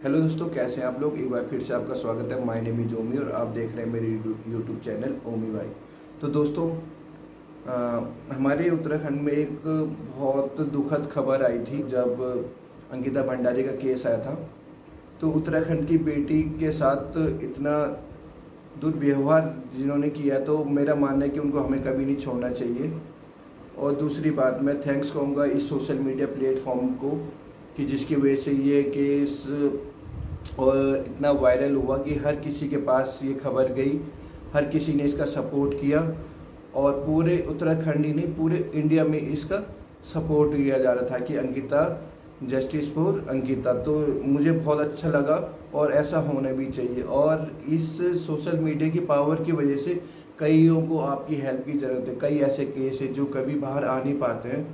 Hello दोस्तों, कैसे हैं आप लोग। एक बार फिर से आपका स्वागत है। माय नेम इज ओमी और आप देख रहे हैं मेरे यूट्यूब चैनल ओमी भाई। तो दोस्तों, हमारे उत्तराखंड में एक बहुत दुखद खबर आई थी जब अंकिता भंडारी का केस आया था। तो उत्तराखंड की बेटी के साथ इतना दुर्व्यवहार जिन्होंने किया, तो मेरा मानना है कि उनको हमें कभी नहीं छोड़ना चाहिए। और दूसरी बात, मैं थैंक्स कहूँगा इस सोशल मीडिया प्लेटफॉर्म को कि जिसकी वजह से ये केस और इतना वायरल हुआ कि हर किसी के पास ये खबर गई, हर किसी ने इसका सपोर्ट किया और पूरे उत्तराखंड ही नहीं पूरे इंडिया में इसका सपोर्ट किया जा रहा था कि अंकिता, जस्टिस फॉर अंकिता। तो मुझे बहुत अच्छा लगा और ऐसा होना भी चाहिए। और इस सोशल मीडिया की पावर की वजह से कईयों को आपकी हेल्प की ज़रूरत है। कई ऐसे केस है जो कभी बाहर आ नहीं पाते हैं।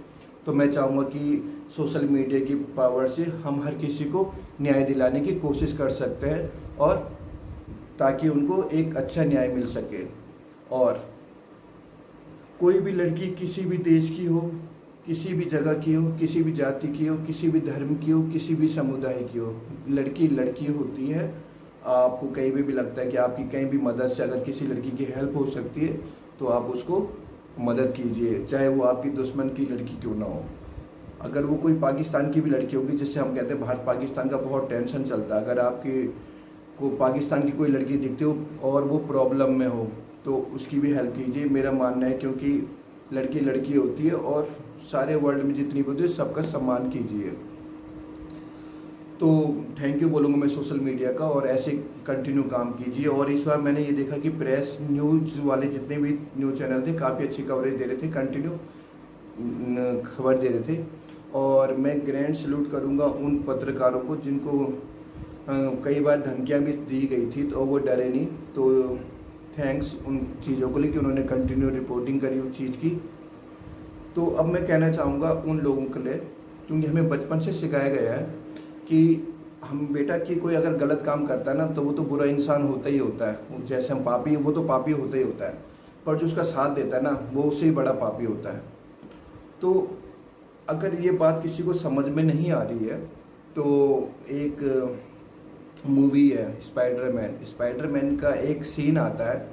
तो मैं चाहूँगा कि सोशल मीडिया की पावर से हम हर किसी को न्याय दिलाने की कोशिश कर सकते हैं और ताकि उनको एक अच्छा न्याय मिल सके। और कोई भी लड़की किसी भी देश की हो, किसी भी जगह की हो, किसी भी जाति की हो, किसी भी धर्म की हो, किसी भी समुदाय की हो, लड़की लड़की होती है। आपको कहीं भी लगता है कि आपकी कहीं भी मदद से अगर किसी लड़की की हेल्प हो सकती है तो आप उसको मदद कीजिए, चाहे वो आपकी दुश्मन की लड़की क्यों ना हो। अगर वो कोई पाकिस्तान की भी लड़की होगी, जिससे हम कहते हैं भारत पाकिस्तान का बहुत टेंशन चलता है, अगर आपकी को पाकिस्तान की कोई लड़की दिखती हो और वो प्रॉब्लम में हो तो उसकी भी हेल्प कीजिए, मेरा मानना है। क्योंकि लड़की लड़की होती है और सारे वर्ल्ड में जितनी भी होती है सबका सम्मान कीजिए। तो थैंक यू बोलूँगा मैं सोशल मीडिया का, और ऐसे कंटिन्यू काम कीजिए। और इस बार मैंने ये देखा कि प्रेस न्यूज़ वाले जितने भी न्यूज़ चैनल थे काफ़ी अच्छी कवरेज दे रहे थे, कंटिन्यू खबर दे रहे थे। और मैं ग्रैंड सैल्यूट करूँगा उन पत्रकारों को जिनको कई बार धमकियाँ भी दी गई थी तो वो डरे नहीं। तो थैंक्स उन चीज़ों को लेकर उन्होंने कंटिन्यू रिपोर्टिंग करी उस चीज़ की। तो अब मैं कहना चाहूँगा उन लोगों के लिए, क्योंकि हमें बचपन से सिखाया गया है कि हम बेटा कि कोई अगर गलत काम करता है ना तो वो तो बुरा इंसान होता ही होता है। जैसे हम पापी, वो तो पापी होता ही होता है, पर जो उसका साथ देता है ना वो उससे ही बड़ा पापी होता है। तो अगर ये बात किसी को समझ में नहीं आ रही है तो एक मूवी है स्पाइडरमैन का एक सीन आता है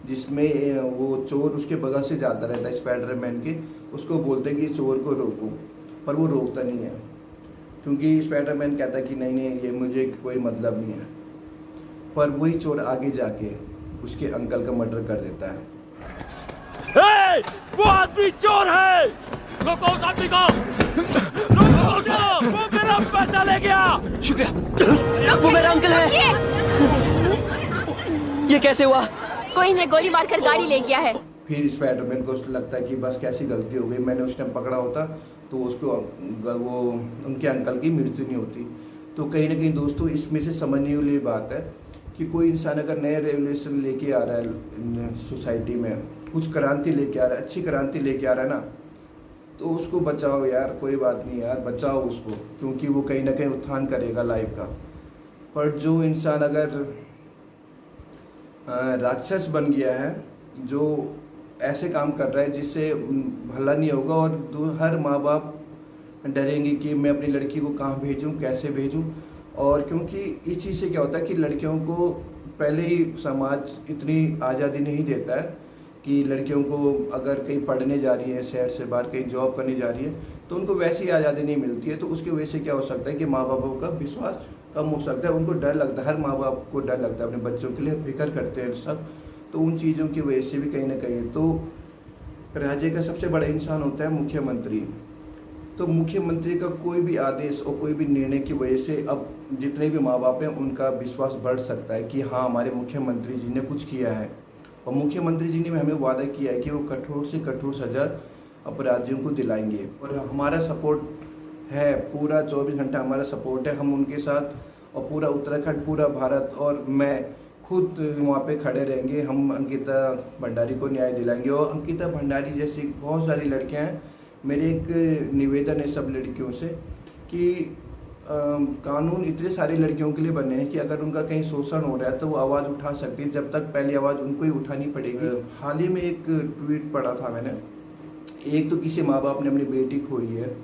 जिसमें वो चोर उसके बगल से जाता रहता है स्पाइडरमैन के, उसको बोलते हैं कि चोर को रोको, पर वो रोकता नहीं है क्योंकि स्पाइडरमैन कहता है कि नहीं नहीं ये मुझे कोई मतलब नहीं है। पर वही चोर आगे जाके उसके अंकल का मर्डर कर देता है। वो आदमी चोर है। रोको उस आदमी को। रोको उसे। वो मेरा पैसा ले गया। शुक्रिया। वो मेरा अंकल है। ये कैसे हुआ? कोई ने गोली मारकर गाड़ी ले गया है। फिर स्पाइडरमैन को लगता है कि बस कैसी गलती हो गई, मैंने उस टाइम पकड़ा होता तो उसको वो उनके अंकल की मृत्यु नहीं होती। तो कहीं ना कहीं दोस्तों इसमें से समझने वाली बात है कि कोई इंसान अगर नए रेवोल्यूशन लेके आ रहा है सोसाइटी में, कुछ क्रांति लेके आ रहा है, अच्छी क्रांति लेके आ रहा है ना, तो उसको बचाओ यार, कोई बात नहीं यार, बचाओ उसको, क्योंकि वो कहीं ना कहीं उत्थान करेगा लाइफ का। पर जो इंसान अगर राक्षस बन गया है, जो ऐसे काम कर रहा है जिससे भला नहीं होगा, और हर माँ बाप डरेंगे कि मैं अपनी लड़की को कहाँ भेजूँ, कैसे भेजूँ। और क्योंकि इस चीज़ से क्या होता है कि लड़कियों को पहले ही समाज इतनी आज़ादी नहीं देता है कि लड़कियों को अगर कहीं पढ़ने जा रही है, शहर से बाहर कहीं जॉब करने जा रही है, तो उनको वैसी आज़ादी नहीं मिलती है। तो उसकी वजह से क्या हो सकता है कि माँ बापों का विश्वास कम हो सकता है, उनको डर लगता है, हर माँ बाप को डर लगता है, अपने बच्चों के लिए फिक्र करते हैं सब। तो उन चीज़ों की वजह से भी कहीं ना कहीं तो राज्य का सबसे बड़ा इंसान होता है मुख्यमंत्री। तो मुख्यमंत्री का कोई भी आदेश और कोई भी निर्णय की वजह से अब जितने भी माँ बाप हैं उनका विश्वास बढ़ सकता है कि हाँ हमारे मुख्यमंत्री जी ने कुछ किया है। और मुख्यमंत्री जी ने हमें वादा किया है कि वो कठोर से कठोर सजा अपराधियों को दिलाएंगे। और हमारा सपोर्ट है, पूरा 24 घंटा हमारा सपोर्ट है, हम उनके साथ। और पूरा उत्तराखंड, पूरा भारत और मैं खुद वहाँ पे खड़े रहेंगे। हम अंकिता भंडारी को न्याय दिलाएंगे। और अंकिता भंडारी जैसी बहुत सारी लड़कियाँ हैं। मेरे एक निवेदन है सब लड़कियों से कि कानून इतने सारी लड़कियों के लिए बने हैं कि अगर उनका कहीं शोषण हो रहा है तो वो आवाज़ उठा सकती हैं, जब तक पहली आवाज़ उनको ही उठानी पड़ेगी। हाल ही में एक ट्वीट पढ़ा था मैंने, एक तो किसी माँ बाप ने अपनी बेटी खोई है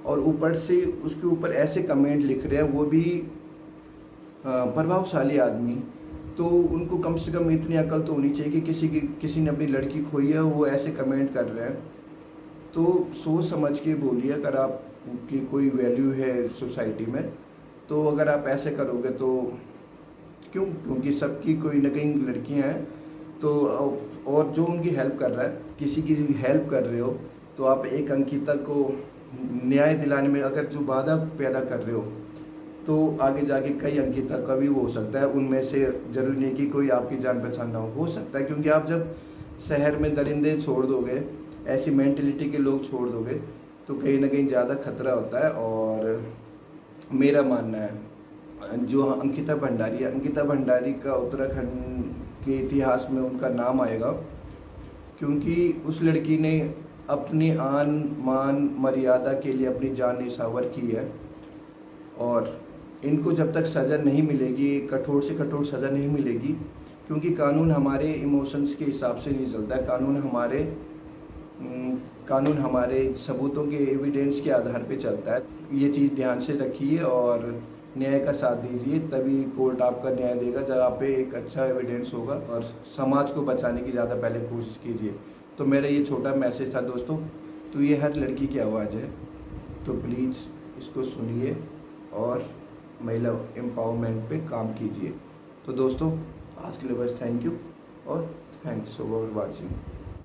और ऊपर से उसके ऊपर ऐसे कमेंट लिख रहे हैं, वो भी प्रभावशाली आदमी, तो उनको कम से कम इतनी अकल तो होनी चाहिए कि किसी ने अपनी लड़की खोई है, वो ऐसे कमेंट कर रहे हैं। तो सोच समझ के बोलिए, अगर आपकी कोई वैल्यू है सोसाइटी में, तो अगर आप ऐसे करोगे तो क्योंकि सबकी कोई ना कहीं लड़कियां हैं, तो और जो उनकी हेल्प कर रहा है, किसी की हेल्प कर रहे हो, तो आप एक अंकिता को न्याय दिलाने में अगर जो बाधा पैदा कर रहे हो, तो आगे जाके कई अंकिता का भी हो सकता है। उनमें से जरूरी नहीं कि कोई आपकी जान पहचान ना हो सकता है, क्योंकि आप जब शहर में दरिंदे छोड़ दोगे, ऐसी मेंटलिटी के लोग छोड़ दोगे, तो कहीं ना कहीं ज़्यादा खतरा होता है। और मेरा मानना है जो अंकिता भंडारी का उत्तराखंड के इतिहास में उनका नाम आएगा, क्योंकि उस लड़की ने अपनी आन मान मर्यादा के लिए अपनी जान निछावर की है। और इनको जब तक सज़ा नहीं मिलेगी, कठोर से कठोर सज़ा नहीं मिलेगी, क्योंकि कानून हमारे इमोशंस के हिसाब से नहीं चलता है। कानून हमारे सबूतों के एविडेंस के आधार पे चलता है। ये चीज़ ध्यान से रखिए और न्याय का साथ दीजिए, तभी कोर्ट आपका न्याय देगा जहाँ पे एक अच्छा एविडेंस होगा। और समाज को बचाने की ज़्यादा पहले कोशिश कीजिए। तो मेरा ये छोटा मैसेज था दोस्तों। तो ये हर लड़की की आवाज़ है, तो प्लीज़ इसको सुनिए और महिला एम्पावरमेंट पे काम कीजिए। तो दोस्तों आज के लिए बस थैंक यू और थैंक्स फॉर वॉचिंग।